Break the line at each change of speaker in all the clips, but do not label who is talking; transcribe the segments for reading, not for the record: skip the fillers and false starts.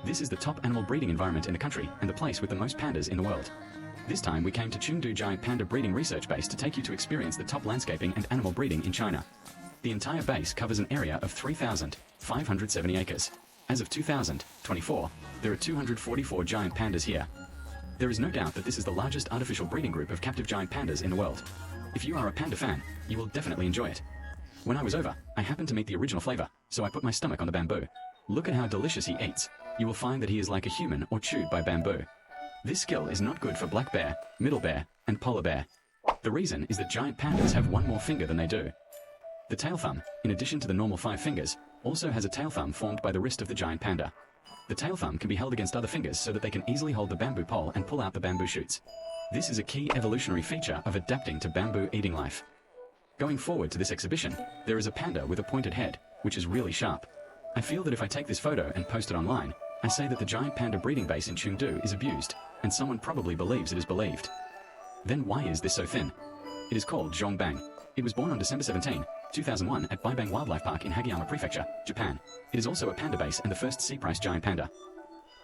This is the top animal breeding environment in the country and the place with the most pandas in the world. This time we came to Chengdu Giant Panda Breeding Research Base to take you to experience the top landscaping and animal breeding in China. The entire base covers an area of 3,570 acres. As of 2024, there are 244 giant pandas here. There is no doubt that this is the largest artificial breeding group of captive giant pandas in the world. If you are a panda fan, you will definitely enjoy it. When I was over, I happened to meet the original flavor, so I put my stomach on the bamboo. Look at how delicious he eats. You will find that he is like a human or chewed by bamboo. This skill is not good for black bear, middle bear, and polar bear. The reason is that giant pandas have one more finger than they do. The tail thumb, in addition to the normal 5 fingers, also has a tail thumb formed by the wrist of the giant panda. The tail thumb can be held against other fingers so that they can easily hold the bamboo pole and pull out the bamboo shoots. This is a key evolutionary feature of adapting to bamboo eating life. Going forward to this exhibition, there is a panda with a pointed head, which is really sharp. I feel that if I take this photo and post it online, I say that the giant panda breeding base in Chengdu is abused, and someone probably believes it is believed. Then why is this so thin? It is called Zhongbang. It was born on December 17, 2001 at Baibang Wildlife Park in Hagiyama Prefecture, Japan. It is also a panda base and the first sea-priced giant panda.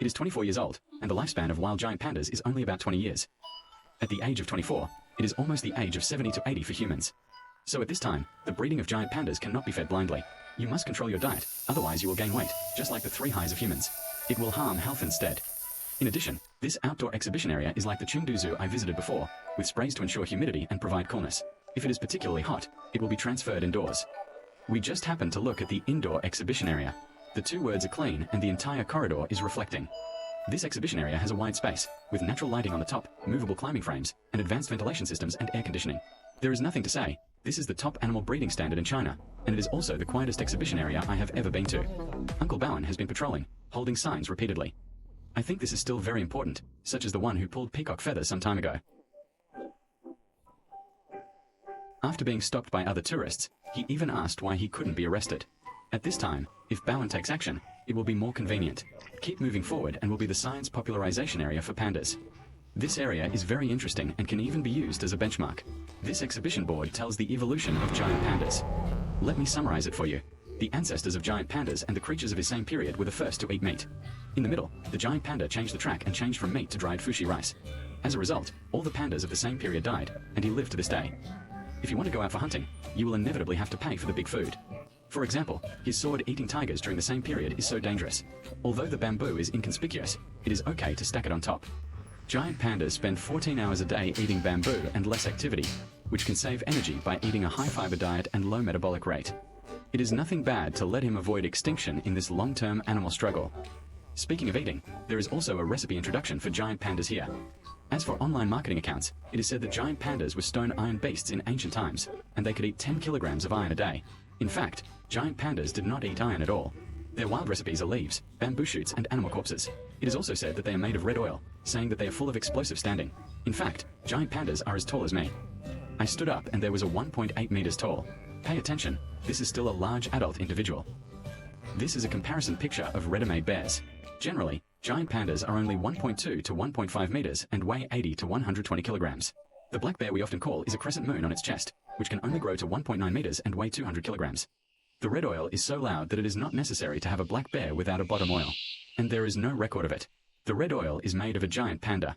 It is 24 years old, and the lifespan of wild giant pandas is only about 20 years. At the age of 24, it is almost the age of 70 to 80 for humans. So at this time, the breeding of giant pandas cannot be fed blindly. You must control your diet, otherwise you will gain weight, just like the 3 highs of humans. It will harm health instead. In addition, this outdoor exhibition area is like the Chengdu Zoo I visited before, with sprays to ensure humidity and provide coolness. If it is particularly hot, it will be transferred indoors. We just happened to look at the indoor exhibition area. The 2 words are clean and the entire corridor is reflecting. This exhibition area has a wide space, with natural lighting on the top, movable climbing frames, and advanced ventilation systems and air conditioning. There is nothing to say. This is the top animal breeding standard in China, and it is also the quietest exhibition area I have ever been to. Uncle Bowen has been patrolling, holding signs repeatedly. I think this is still very important, such as the one who pulled peacock feathers some time ago. After being stopped by other tourists, he even asked why he couldn't be arrested. At this time, if Bowen takes action, it will be more convenient. Keep moving forward and will be the science popularization area for pandas. This area is very interesting and can even be used as a benchmark. This exhibition board tells the evolution of giant pandas. Let me summarize it for you. The ancestors of giant pandas and the creatures of his same period were the first to eat meat. In the middle, the giant panda changed the track and changed from meat to dried fushi rice. As a result, all the pandas of the same period died, and he lived to this day. If you want to go out for hunting, you will inevitably have to pay for the big food. For example, his sword-eating tigers during the same period is so dangerous. Although the bamboo is inconspicuous, it is okay to stack it on top. Giant pandas spend 14 hours a day eating bamboo and less activity, which can save energy by eating a high-fiber diet and low metabolic rate. It is nothing bad to let him avoid extinction in this long-term animal struggle. Speaking of eating, there is also a recipe introduction for giant pandas here. As for online marketing accounts, it is said that giant pandas were stone iron beasts in ancient times, and they could eat 10 kilograms of iron a day. In fact, giant pandas did not eat iron at all. Their wild recipes are leaves, bamboo shoots, and animal corpses. It is also said that they are made of red oil, saying that they are full of explosive standing. In fact, giant pandas are as tall as me. I stood up and there was a 1.8 meters tall. Pay attention, this is still a large adult individual. This is a comparison picture of ready-made bears. Generally, giant pandas are only 1.2 to 1.5 meters and weigh 80 to 120 kilograms. The black bear we often call is a crescent moon on its chest, which can only grow to 1.9 meters and weigh 200 kilograms. The red oil is so loud that it is not necessary to have a black bear without a bottom oil. And there is no record of it. The red oil is made of a giant panda.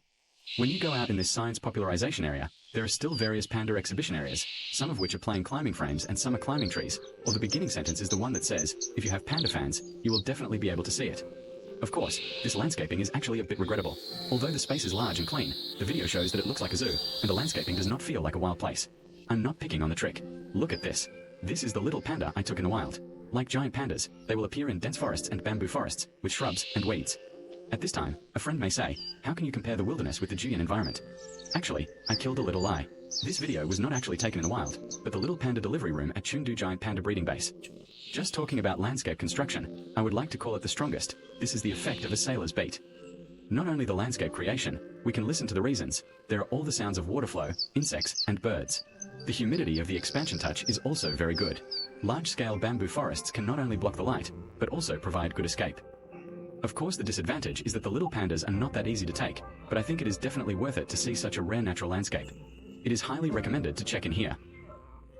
When you go out in this science popularization area, there are still various panda exhibition areas, some of which are plain climbing frames and some are climbing trees, or the beginning sentence is the one that says, if you have panda fans, you will definitely be able to see it. Of course, this landscaping is actually a bit regrettable. Although the space is large and clean, the video shows that it looks like a zoo, and the landscaping does not feel like a wild place. I'm not picking on the trick. Look at this. This is the little panda I took in the wild. Like giant pandas, they will appear in dense forests and bamboo forests, with shrubs and weeds. At this time, a friend may say, how can you compare the wilderness with the Julian environment? Actually, I killed a little lie. This video was not actually taken in the wild, but the little panda delivery room at Chengdu Giant Panda Breeding Base. Just talking about landscape construction, I would like to call it the strongest. This is the effect of a sailor's beat. Not only the landscape creation, we can listen to the reasons. There are all the sounds of water flow, insects, and birds. The humidity of the expansion touch is also very good. Large-scale bamboo forests can not only block the light, but also provide good escape. Of course, the disadvantage is that the little pandas are not that easy to take, but I think it is definitely worth it to see such a rare natural landscape. It is highly recommended to check in here.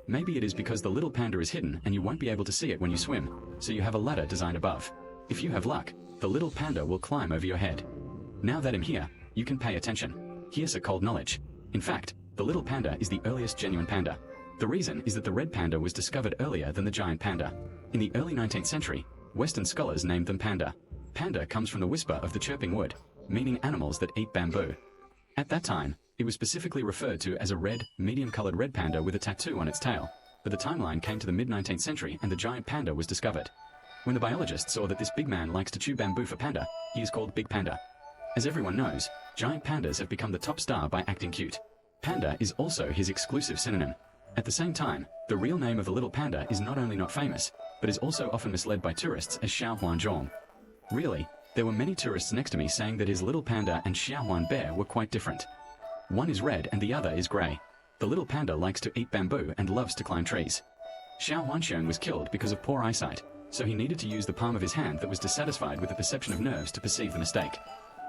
Maybe it is because the little panda is hidden and you won't be able to see it when you swim, so you have a ladder designed above. If you have luck, the little panda will climb over your head. Now that I'm here, you can pay attention. Here's a cold knowledge. In fact, the little panda is the earliest genuine panda. The reason is that the red panda was discovered earlier than the giant panda. In the early 19th century, Western scholars named them panda. Panda comes from the whisper of the chirping wood, meaning animals that eat bamboo. At that time, it was specifically referred to as a red, medium-colored red panda with a tattoo on its tail. But the timeline came to the mid-19th century and the giant panda was discovered. When the biologist saw that this big man likes to chew bamboo for panda, he is called Big Panda. As everyone knows, giant pandas have become the top star by acting cute. Panda is also his exclusive synonym. At the same time, the real name of the little panda is not only not famous, but is also often misled by tourists as Xiaohuanzhong. Really, there were many tourists next to me saying that his little panda and Xiaohuan bear were quite different. One is red and the other is grey. The little panda likes to eat bamboo and loves to climb trees. Xiaohuanxiong was killed because of poor eyesight, so he needed to use the palm of his hand that was dissatisfied with the perception of nerves to perceive the mistake.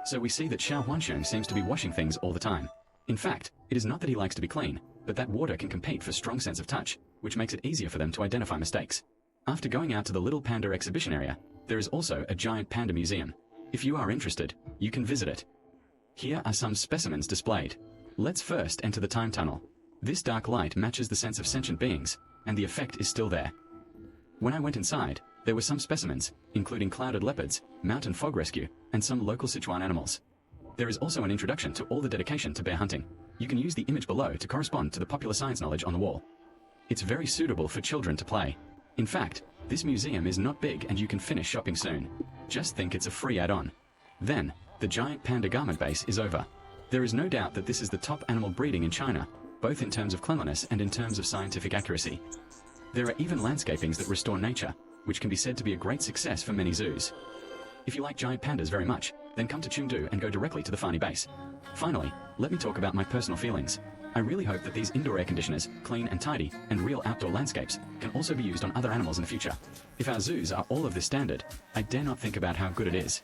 So we see that Xiaohuanxiong seems to be washing things all the time. In fact, it is not that he likes to be clean, but that water can compete for strong sense of touch, which makes it easier for them to identify mistakes. After going out to the Little Panda exhibition area, there is also a giant panda museum. If you are interested, you can visit it. Here are some specimens displayed. Let's first enter the time tunnel. This dark light matches the sense of sentient beings, and the effect is still there. When I went inside, there were some specimens, including clouded leopards, mountain fog rescue, and some local Sichuan animals. There is also an introduction to all the dedication to bear hunting. You can use the image below to correspond to the popular science knowledge on the wall. It's very suitable for children to play. In fact, this museum is not big and you can finish shopping soon. Just think it's a free add-on. Then, the giant panda garment base is over. There is no doubt that this is the top animal breeding in China, both in terms of cleanliness and in terms of scientific accuracy. There are even landscapings that restore nature, which can be said to be a great success for many zoos. If you like giant pandas very much, then come to Chengdu and go directly to the Fani base. Finally, let me talk about my personal feelings. I really hope that these indoor air conditioners, clean and tidy, and real outdoor landscapes, can also be used on other animals in the future. If our zoos are all of this standard, I dare not think about how good it is.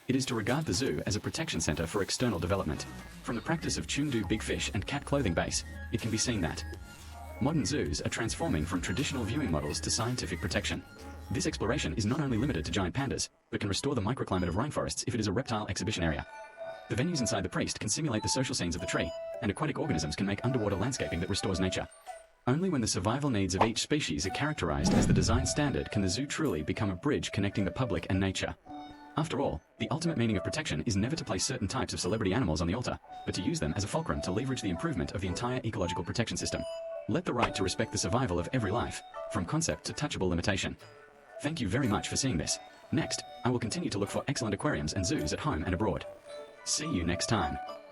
It is to regard the zoo as a protection center for external development. From the practice of Chengdu big fish and cat clothing base, it can be seen that modern zoos are transforming from traditional viewing models to scientific protection. This exploration is not only limited to giant pandas, but can restore the microclimate of rainforests if it is a reptile exhibition area. The venues inside the priest can simulate the social scenes of the tree, and aquatic organisms can make underwater landscaping that restores nature. Only when the survival needs of each species are characterized as the design standard can the zoo truly become a bridge connecting the public and nature. After all, the ultimate meaning of protection is never to place certain types of celebrity animals on the altar, but to use them as a fulcrum to leverage the improvement of the entire ecological protection system. Let the right to respect the survival of every life, from concept to touchable limitation. Thank you very much for seeing this. Next, I will continue to look for excellent aquariums and zoos at home and abroad. See you next time.